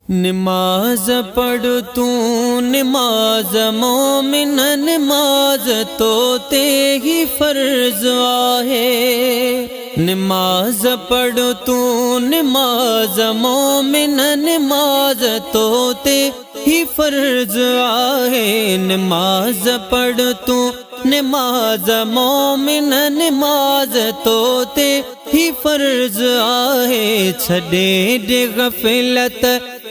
नमाज पढ़ तू नमाज मोमिन नमाज तो ते ही फर्ज आहे। नमाज पढ़ तू नमाज मोमिन नमाज तो ते ही फर्ज आहे। नमाज पढ़ तू नमाज मोमिन नमाज तो ते ही फर्ज आहे। छॾे दे गफलत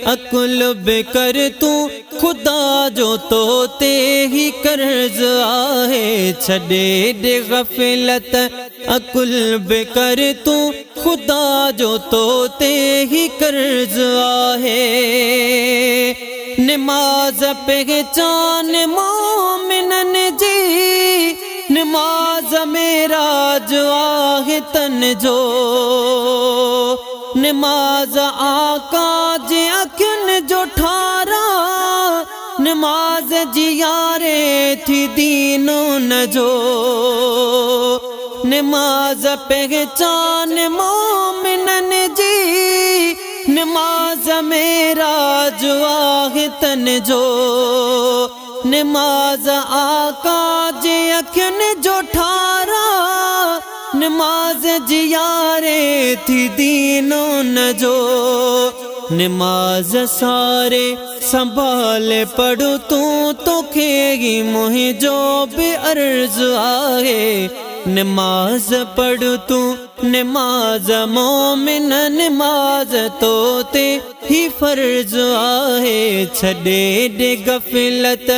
अकुल बेकर तू खुदा जो तो ते ही कर्ज आहे। छॾे दे गफलत अकुल बेकर तू खुदा जो तो ते ही कर्ज आहे। नमाज पहचान मोमिनन जी नमाज मेरा जो आहे तन जो। नमाज आका जे अखियुनि जो ठारा नमाज जी यारे थी दीनो न जो। नमाज पहचान मोमिनन जी नमाज मेरा जो आहे तन जो। नमाज आका जे अखियुनि जो ठारा नमाज जी यारे थी दीनो न जो। नमाज सारे संभाले पढ़ू तू तोखे ही मुझो भी अर्ज आहे। नमाज पढ़ तू नमाज मोमिन नमाज तो ते ही फर्ज आहे। छॾे दे गफलत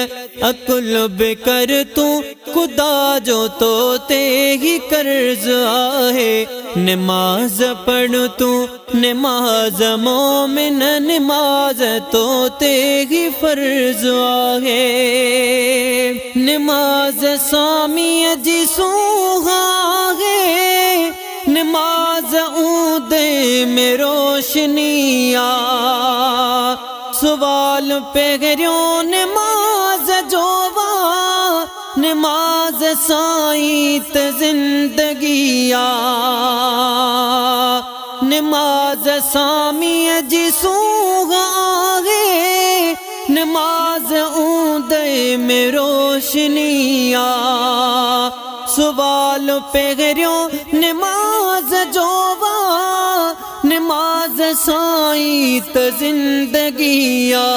अकुल बेकर तू खुदा जो तो ते ही कर्ज आहे। नमाज पढ़ तू नमाज मोमिन नमाज तो ते ही फर्ज आहे। नमाज स्वामी जी सूहा है नमाज ऊदे में रोशनिया। सवाल पहिरियों नमाज जोवा नमाज साईं त जिंदगिया। नमाज सामी जी सूहा है नमाज ऊदे में रोशनिया। सवाल पहिरियों नमाज जोवा नमाज साईं त जिंदगिया।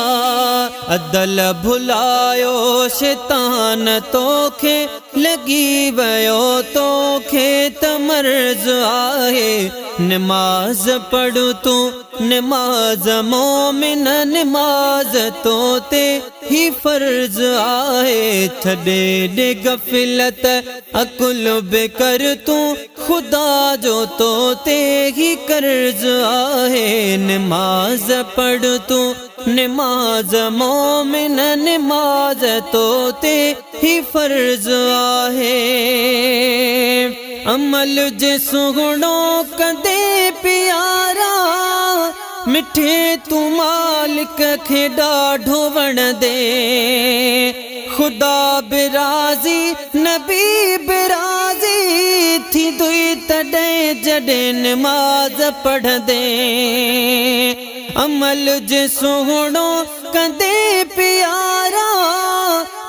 अदल भुलायो शैतान तोखे लगी वयो तोखे त मर्ज आहे। नमाज पढ़ तू नमाज मोमिन नमाज तो ते ही फर्ज आहे। छॾे दे गफलत अकुल बेकर तू खुदा जो तो ते ही कर्ज आहे। नमाज पढ़ तू नमाज मोमिन नमाज तो ते ही फर्ज आहे। अमल जे सुगड़ो कदे प्यारा मिठे तू मालिक खे ॾाढो वण दे। खुदा बिराज़ी नबी बिराज़ी थी दुई तॾहिं जॾहिं नमाज पढ़ दे। अमल जे सुहिणो कंदे प्यारा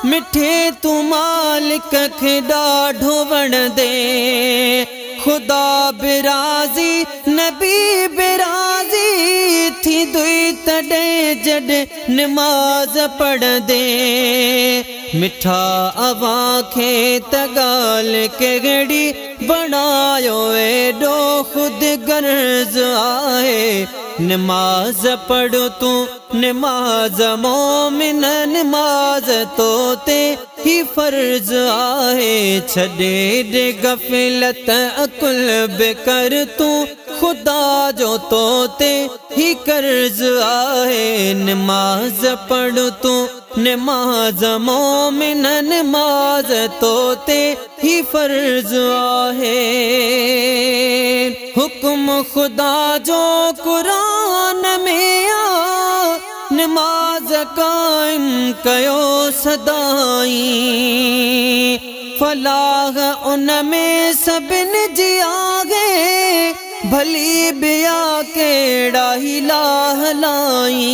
मिठे तू मालिक खे ॾाढो वण दे। खुदा बिराज़ी नबी बिराज़ी थी दुई तॾहिं जॾहिं नमाज पढ़ दे। मिठा अवां खे त ॻाल्हि कहिड़ी बणायो एॾो ख़ुदि गर्ज़ आहे। नमाज पढ़ तू नमाज मोमिन नमाज तो ते ही फर्ज आहे। छॾे दे गफलत अकुल बेकर तू खुदा जो तो ते ही कर्ज आहे। नमाज पढ़ तू नमाज मोमिन नमाज तो ते ही फर्ज आहे। हुक्म खुदा जो कुरान में आ नमाज कायम कयो सदाई। फलाह उन में सभिन जी आगे भली बिया केड़ा हिला हलाई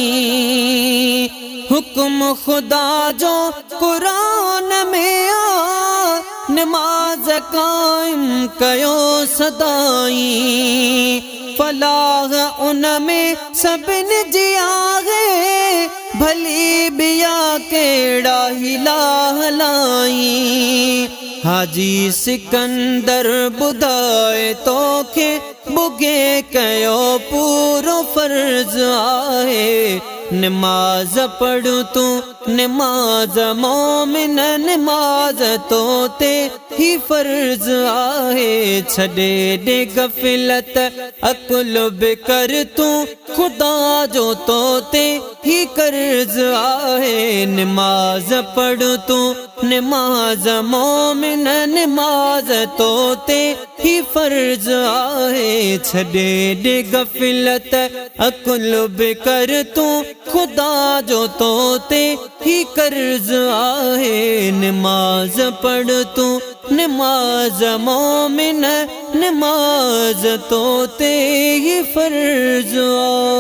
हुक्म खुदा जो कुरान में आ नमाज कायम कयो सदाई फलाह उन में सबिन जिया है भली बिया केड़ा हिला हलाई हाजी सिकंदर बुधाए तोखे बुगे कयो पूरो फर्ज आहे नमाज पढ़ तू नमाज मोमिन नमाज तो ते ही फर्ज आहे छड़े दे गफलत अकुल बेकर तू खुदा जो तो ते ही कर्ज आहे नमाज पढ़ तू नमाज मोमिन नमाज तो ते ही फर्ज आहे छड़े दे गफलत अकुल बेकर तू खुदा जो तो ते ही कर्ज आहे नमाज पढ़ तू नमाज मोमिन नमाज तो ते ही फर्ज आहे।